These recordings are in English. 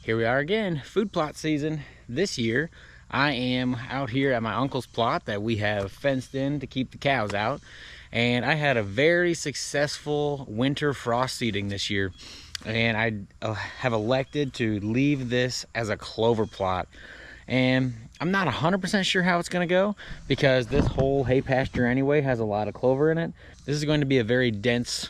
Here we are again, food plot season. This year, I am out here at my uncle's plot that we have fenced in to keep the cows out. And I had a very successful winter frost seeding this year. And I have elected to leave this as a clover plot. And I'm not 100% sure how it's gonna go because this whole hay pasture anyway has a lot of clover in it. This is going to be a very dense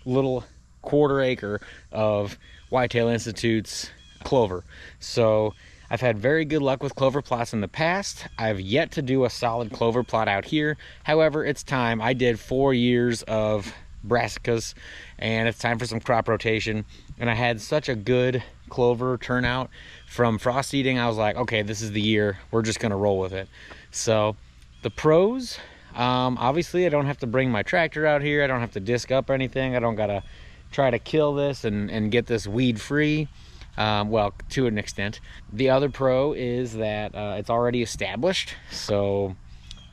little quarter acre of Whitetail Institute's clover. So I've had very good luck with clover plots in the past. I've yet to do a solid clover plot out here. However, it's time. I did 4 years of brassicas and it's time for some crop rotation. And I had such a good clover turnout from frost seeding. I was like, okay, this is the year. We're just gonna roll with it. So the pros, obviously I don't have to bring my tractor out here. I don't have to disc up or anything. I don't gotta try to kill this and get this weed free. Well, to an extent. The other pro is that it's already established, so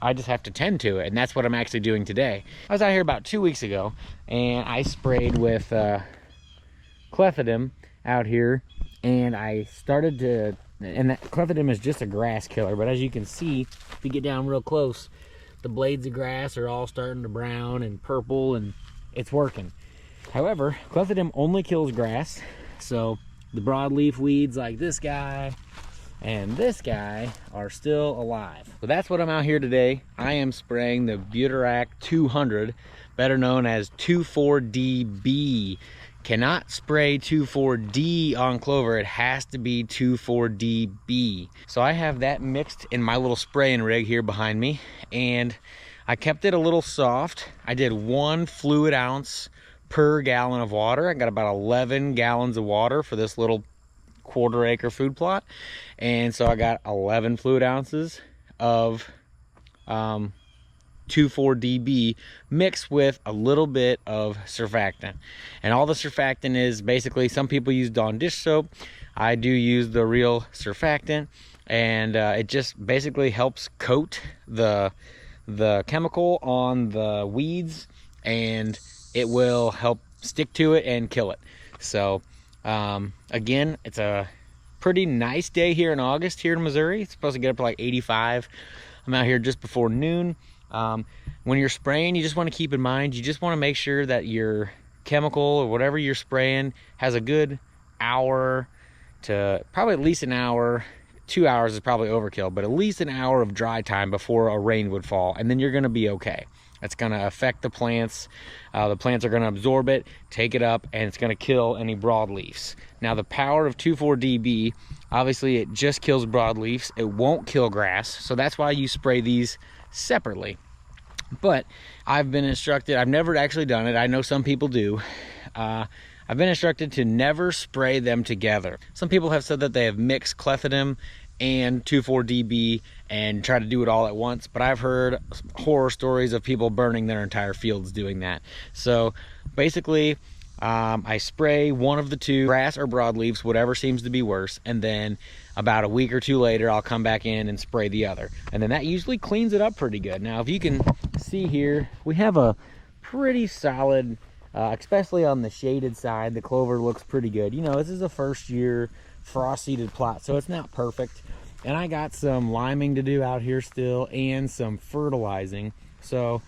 I just have to tend to it, and that's what I'm actually doing today. I was out here about 2 weeks ago, and I sprayed with clethodim out here, and I started to, and that clethodim is just a grass killer, but as you can see, if you get down real close, the blades of grass are all starting to brown and purple, and it's working. However, clethodim only kills grass, so the broadleaf weeds like this guy and this guy are still alive. So that's what I'm out here today. I am spraying the Buterac 200, better known as 24DB. Cannot spray 24D on clover. It has to be 24DB. So I have that mixed in my little spraying rig here behind me, and I kept it a little soft. I did 1 fluid ounce per gallon of water. I got about 11 gallons of water for this little quarter acre food plot, and so I got 11 fluid ounces of 24DB mixed with a little bit of surfactant. And all the surfactant is basically, some people use Dawn dish soap. I do use the real surfactant, and it just basically helps coat the chemical on the weeds, and it will help stick to it and kill it. So again, it's a pretty nice day here in August here in Missouri. It's supposed to get up to like 85. I'm out here just before noon. When you're spraying, you just want to keep in mind, you just want to make sure that your chemical or whatever you're spraying has a good hour to probably at least an hour. 2 hours is probably overkill, but at least an hour of dry time before a rain would fall, and then you're going to be okay. It's going to affect the plants. The plants are going to absorb it, take it up, and it's going to kill any broadleafs. Now, the power of 24DB, obviously it just kills broadleafs. It won't kill grass, so that's why you spray these separately. But I've been instructed, I've never actually done it. I know some people do. I've been instructed to never spray them together. Some people have said that they have mixed clethodim and 24DB and try to do it all at once, but I've heard horror stories of people burning their entire fields doing that. So basically, I spray one of the two, grass or broadleaves, whatever seems to be worse, and then about a week or two later, I'll come back in and spray the other. And then that usually cleans it up pretty good. Now, if you can see here, we have a pretty solid, especially on the shaded side, the clover looks pretty good. You know, this is a first year frost seeded plot, so it's not perfect. And I got some liming to do out here still and some fertilizing. So,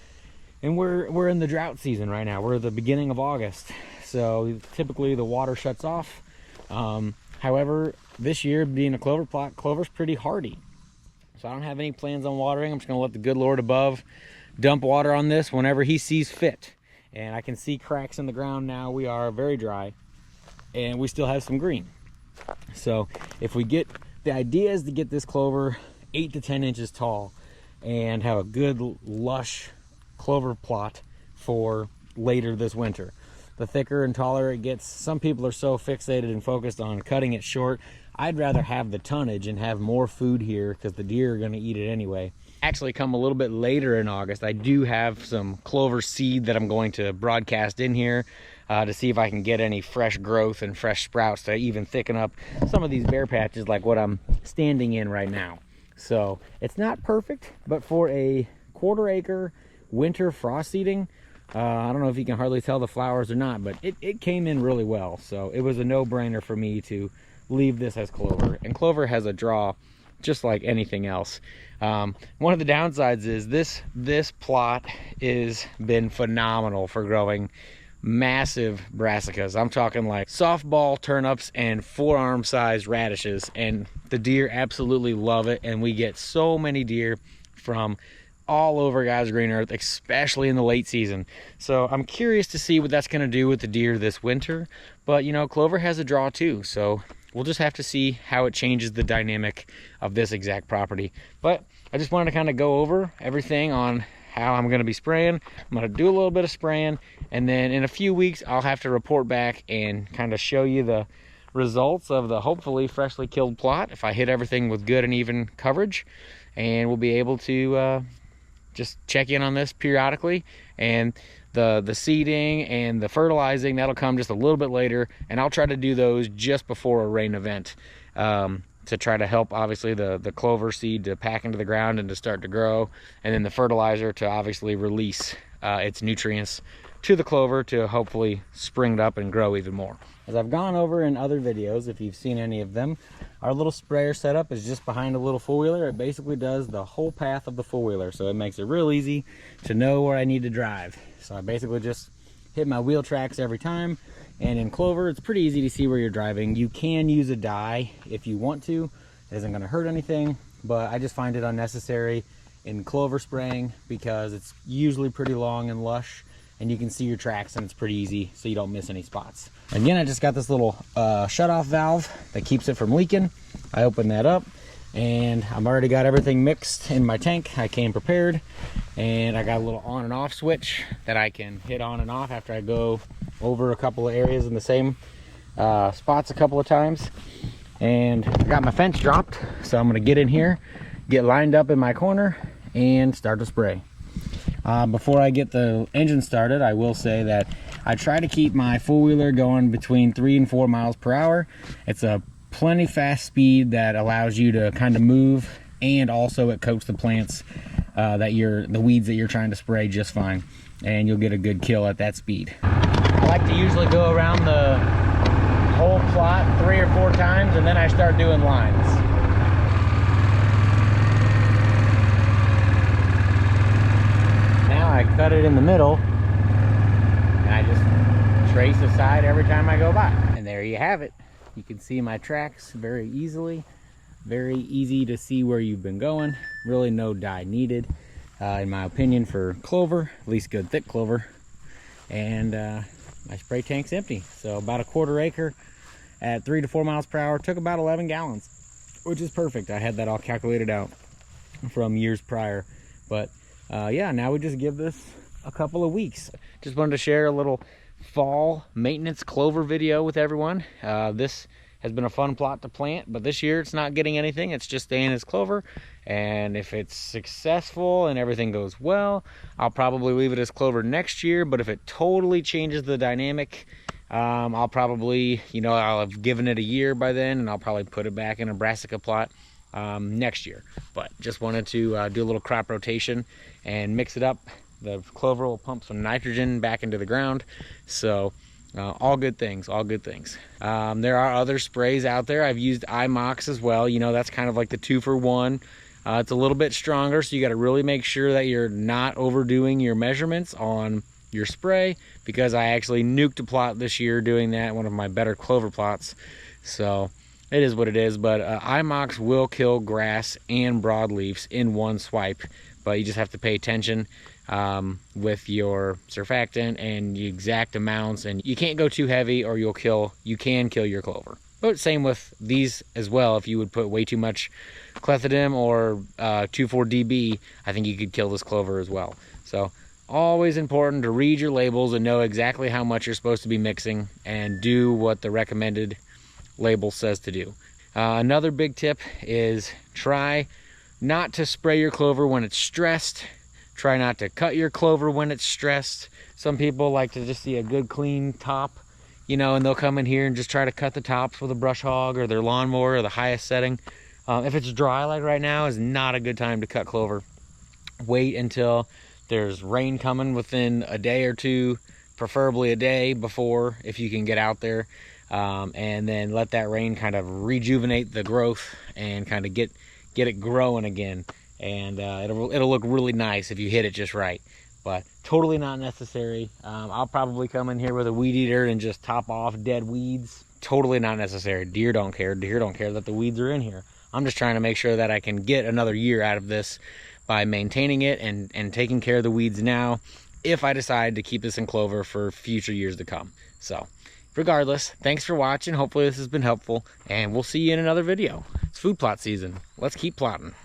and we're in the drought season right now. We're at the beginning of August. So typically the water shuts off. However, this year being a clover plot, clover's pretty hardy. So I don't have any plans on watering. I'm just gonna let the good Lord above dump water on this whenever he sees fit. And I can see cracks in the ground now. We are very dry and we still have some green. So if we get, the idea is to get this clover 8 to 10 inches tall and have a good lush clover plot for later this winter. The thicker and taller it gets, some people are so fixated and focused on cutting it short. I'd rather have the tonnage and have more food here because the deer are going to eat it anyway. Actually come a little bit later in August, I do have some clover seed that I'm going to broadcast in here to see if I can get any fresh growth and fresh sprouts to even thicken up some of these bare patches like what I'm standing in right now. So it's not perfect, but for a quarter acre winter frost seeding, I don't know if you can hardly tell the flowers or not, but it came in really well. So it was a no-brainer for me to leave this as clover. And clover has a draw just like anything else. One of the downsides is this plot has been phenomenal for growing massive brassicas. I'm talking like softball turnips and forearm sized radishes, and the deer absolutely love it. And we get so many deer from all over God's green earth, especially in the late season. So I'm curious to see what that's going to do with the deer this winter. But you know, clover has a draw too, so we'll just have to see how it changes the dynamic of this exact property. But I just wanted to kind of go over everything on how I'm going to be spraying. I'm going to do a little bit of spraying, and then in a few weeks I'll have to report back and kind of show you the results of the hopefully freshly killed plot, if I hit everything with good and even coverage. And we'll be able to just check in on this periodically. And the seeding and the fertilizing, that'll come just a little bit later, and I'll try to do those just before a rain event, to try to help obviously the clover seed to pack into the ground and to start to grow, and then the fertilizer to obviously release its nutrients to the clover to hopefully spring it up and grow even more. As I've gone over in other videos, if you've seen any of them, our little sprayer setup is just behind a little four-wheeler. It basically does the whole path of the four-wheeler, so it makes it real easy to know where I need to drive. So I basically just hit my wheel tracks every time. And in clover, it's pretty easy to see where you're driving. You can use a dye if you want to. It isn't going to hurt anything, but I just find it unnecessary in clover spraying because it's usually pretty long and lush, and you can see your tracks, and it's pretty easy so you don't miss any spots. Again, I just got this little shut-off valve that keeps it from leaking. I opened that up, and I've already got everything mixed in my tank. I came prepared, and I got a little on and off switch that I can hit on and off after I go over a couple of areas in the same spots a couple of times. And I got my fence dropped, so I'm gonna get in here, get lined up in my corner, and start to spray. Before I get the engine started, I will say that I try to keep my four-wheeler going between 3 and 4 miles per hour. It's a plenty fast speed that allows you to kind of move, and also it coats the plants, the weeds that you're trying to spray just fine, and you'll get a good kill at that speed. I like to usually go around the whole plot 3 or 4 times, and then I start doing lines. I cut it in the middle, and I just trace the side every time I go by. And there you have it. You can see my tracks very easily. Very easy to see where you've been going. Really no dye needed, in my opinion, for clover, at least good thick clover. And my spray tank's empty. So about a 1/4 acre at 3 to 4 miles per hour. Took about 11 gallons, which is perfect. I had that all calculated out from years prior. But yeah, now we just give this a couple of weeks. Just wanted to share a little fall maintenance clover video with everyone. This has been a fun plot to plant, but this year it's not getting anything. It's just staying as clover. And if it's successful and everything goes well, I'll probably leave it as clover next year. But if it totally changes the dynamic, I'll probably, I'll have given it a year by then, and I'll probably put it back in a brassica plot next year. But just wanted to do a little crop rotation and mix it up. The clover will pump some nitrogen back into the ground. So all good things, all good things. There are other sprays out there. I've used IMOX as well. That's kind of like the 2-for-1. It's a little bit stronger, so you got to really make sure that you're not overdoing your measurements on your spray, because I actually nuked a plot this year doing that, one of my better clover plots. So it is what it is. But IMOX will kill grass and broadleaves in one swipe, but you just have to pay attention with your surfactant and the exact amounts, and you can't go too heavy or you can kill your clover. But same with these as well. If you would put way too much clethodim or 2,4-DB, I think you could kill this clover as well. So always important to read your labels and know exactly how much you're supposed to be mixing, and do what the recommended label says to do. Another big tip is try not to spray your clover when it's stressed. Try not to cut your clover when it's stressed. Some people like to just see a good clean top, and they'll come in here and just try to cut the tops with a brush hog or their lawnmower or the highest setting. If it's dry like right now, is not a good time to cut clover. Wait until there's rain coming within a day or two, preferably a day before, if you can get out there. and then let that rain kind of rejuvenate the growth and kind of get it growing again. And it'll look really nice if you hit it just right. But totally not necessary. I'll probably come in here with a weed eater and just top off dead weeds. Totally not necessary. Deer don't care. Deer don't care that the weeds are in here. I'm just trying to make sure that I can get another year out of this by maintaining it and taking care of the weeds now, if I decide to keep this in clover for future years to come. So regardless, thanks for watching. Hopefully this has been helpful, and we'll see you in another video. It's food plot season. Let's keep plotting.